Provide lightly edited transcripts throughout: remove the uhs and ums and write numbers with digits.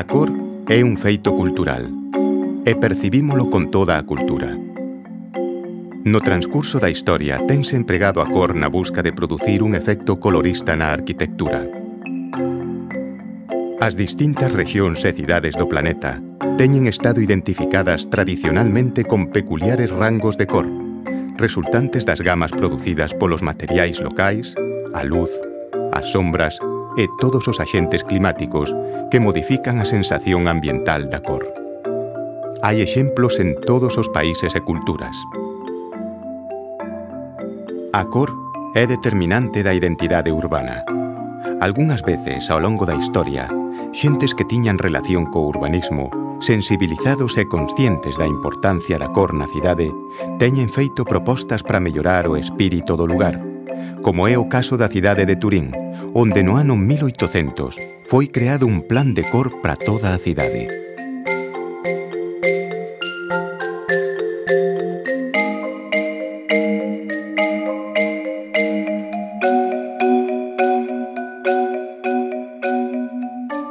A cor é un feito cultural e percibímolo con toda a cultura. No transcurso da historia tense empregado a cor na busca de producir un efecto colorista na arquitectura. As distintas rexións e cidades do planeta teñen estado identificadas tradicionalmente con peculiares rangos de cor, resultantes das gamas producidas polos materiais locais, a luz, as sombras e todos os axentes climáticos que modifican a sensación ambiental da cor. Hai exemplos en todos os países e culturas. A cor é determinante da identidade urbana. Algunhas veces, ao longo da historia, xentes que tiñan relación co urbanismo, sensibilizados e conscientes da importancia da cor na cidade, teñen feito propostas para mellorar o espírito do lugar, como é o caso da cidade de Turín, onde no ano 1800 foi creado un plan de cor para toda a cidade.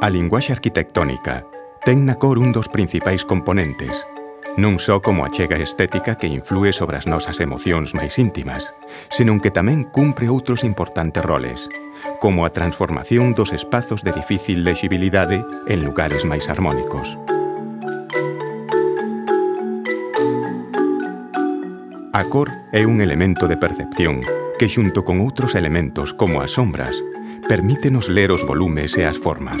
A linguaxe arquitectónica ten na cor un dos principais componentes, non só como achega estética que inflúe sobre as nosas emocións máis íntimas, senón que tamén cumpre outros importantes roles, como a transformación dos espazos de difícil lexibilidade en lugares máis harmónicos. A cor é un elemento de percepción que, xunto con outros elementos como as sombras, permítenos ler os volumes e as formas.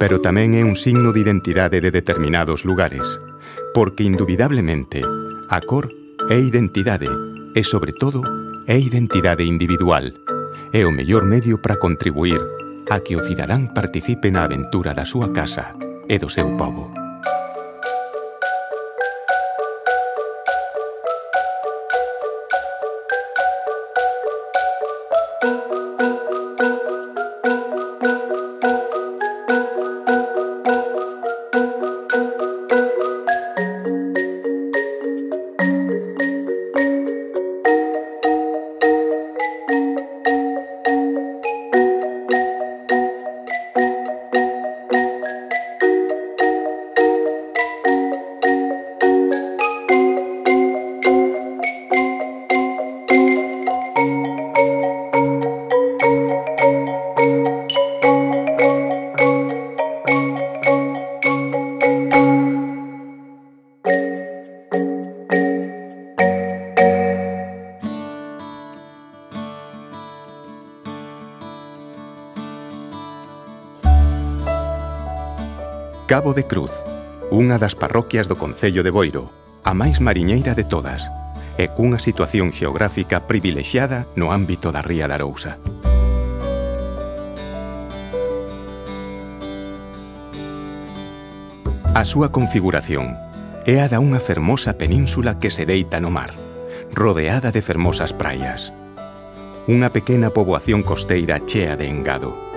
Pero tamén é un signo de identidade de determinados lugares, porque, indubidablemente, a cor é identidade e, sobre todo, é identidade individual. É o mellor medio para contribuir a que o cidadán participe na aventura da súa casa e do seu pobo. Cabo de Cruz, unha das parroquias do concello de Boiro, a máis mariñeira de todas, e cunha situación xeográfica privilexiada no ámbito da ría de Arousa. A súa configuración é a da unha fermosa península que se deita no mar, rodeada de fermosas praias. Unha pequena poboación costeira chea de engado.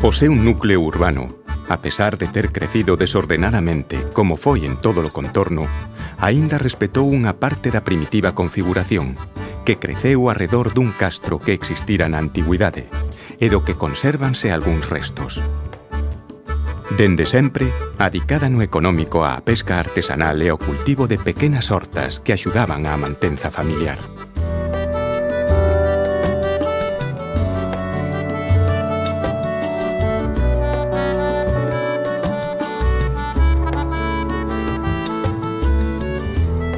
O seu núcleo urbano, a pesar de ter crecido desordenadamente como foi en todo o contorno, aínda respetou unha parte da primitiva configuración, que creceu arredor dun castro que existira na antigüidade, e do que consérvanse algúns restos. Dende sempre, adicada no económico á pesca artesanal e ao cultivo de pequenas hortas que axudaban á mantenza familiar.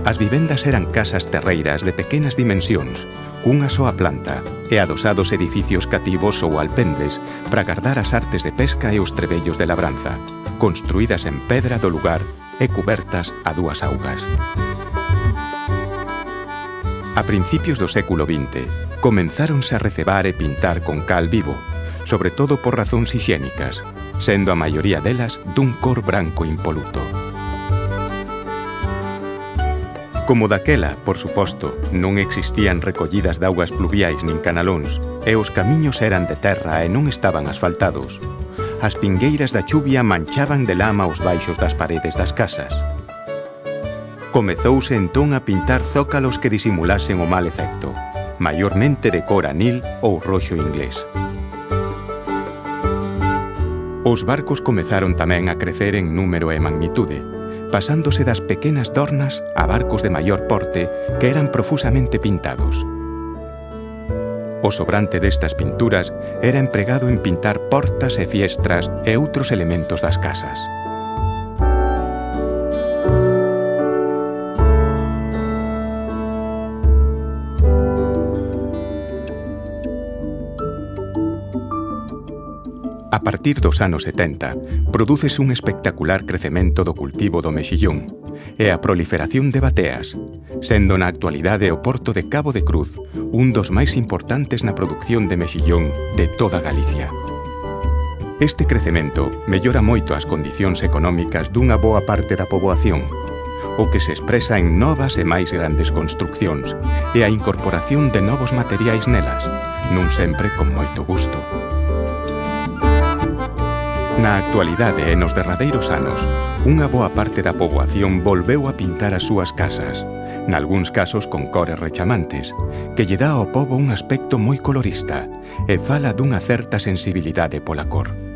As vivendas eran casas terreiras de pequenas dimensións, cunha soa planta e adosados edificios cativos ou alpendres para gardar as artes de pesca e os trebellos de labranza, construídas en pedra do lugar e cubertas a dúas augas. A principios do século XX, comenzáronse a recebar e pintar con cal vivo, sobre todo por razóns hixiénicas, sendo a maioría delas dun cor branco impoluto. Como daquela, por suposto, non existían recollidas de augas pluviais nin canalóns, e os camiños eran de terra e non estaban asfaltados, as pingueiras da chuvia manchaban de lama os baixos das paredes das casas. Comezouse entón a pintar zócalos que disimulasen o mal efecto, maiormente de cor anil ou roxo inglés. Os barcos comezaron tamén a crecer en número e magnitude, pasándose das pequenas dornas a barcos de maior porte que eran profusamente pintados. O sobrante destas pinturas era empregado en pintar portas e fiestras e outros elementos das casas. A partir dos anos 70, prodúcese un espectacular crecemento do cultivo do mexillón e a proliferación de bateas, sendo na actualidade o porto de Cabo de Cruz un dos máis importantes na produción de mexillón de toda Galicia. Este crecemento mellora moito as condicións económicas dunha boa parte da poboación, o que se expresa en novas e máis grandes construccións e a incorporación de novos materiais nelas, non sempre con moito gusto. Na actualidade e nos derradeiros anos, unha boa parte da poboación volveu a pintar as súas casas, nalgúns casos con cores rechamantes, que lle dá ao pobo un aspecto moi colorista e fala dunha certa sensibilidade pola cor.